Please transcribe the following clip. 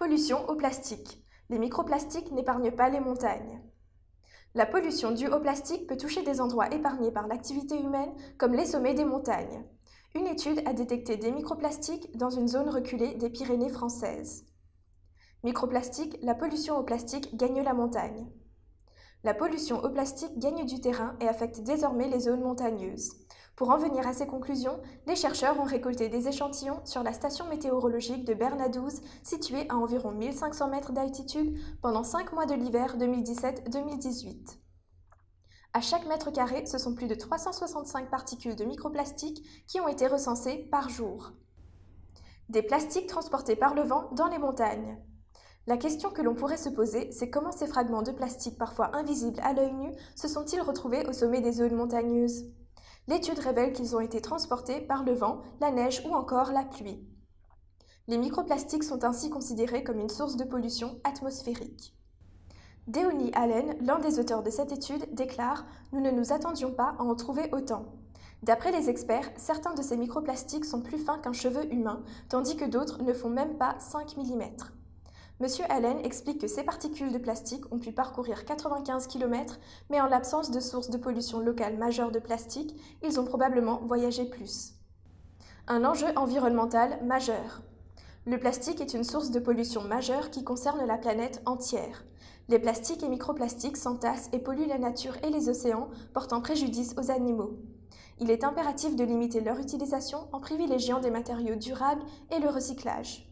Pollution au plastique. Les microplastiques n'épargnent pas les montagnes. La pollution due au plastique peut toucher des endroits épargnés par l'activité humaine, comme les sommets des montagnes. Une étude a détecté des microplastiques dans une zone reculée des Pyrénées françaises. Microplastique, la pollution au plastique gagne la montagne. La pollution au plastique gagne du terrain et affecte désormais les zones montagneuses. Pour en venir à ces conclusions, les chercheurs ont récolté des échantillons sur la station météorologique de Bernadouze, située à environ 1500 mètres d'altitude, pendant 5 mois de l'hiver 2017-2018. À chaque mètre carré, ce sont plus de 365 particules de microplastiques qui ont été recensées par jour. Des plastiques transportés par le vent dans les montagnes. La question que l'on pourrait se poser, c'est comment ces fragments de plastique parfois invisibles à l'œil nu se sont-ils retrouvés au sommet des zones montagneuses? L'étude révèle qu'ils ont été transportés par le vent, la neige ou encore la pluie. Les microplastiques sont ainsi considérés comme une source de pollution atmosphérique. Deoni Allen, l'un des auteurs de cette étude, déclare « Nous ne nous attendions pas à en trouver autant ». D'après les experts, certains de ces microplastiques sont plus fins qu'un cheveu humain, tandis que d'autres ne font même pas 5 mm. Monsieur Allen explique que ces particules de plastique ont pu parcourir 95 km, mais en l'absence de sources de pollution locale majeure de plastique, ils ont probablement voyagé plus. Un enjeu environnemental majeur. Le plastique est une source de pollution majeure qui concerne la planète entière. Les plastiques et microplastiques s'entassent et polluent la nature et les océans, portant préjudice aux animaux. Il est impératif de limiter leur utilisation en privilégiant des matériaux durables et le recyclage.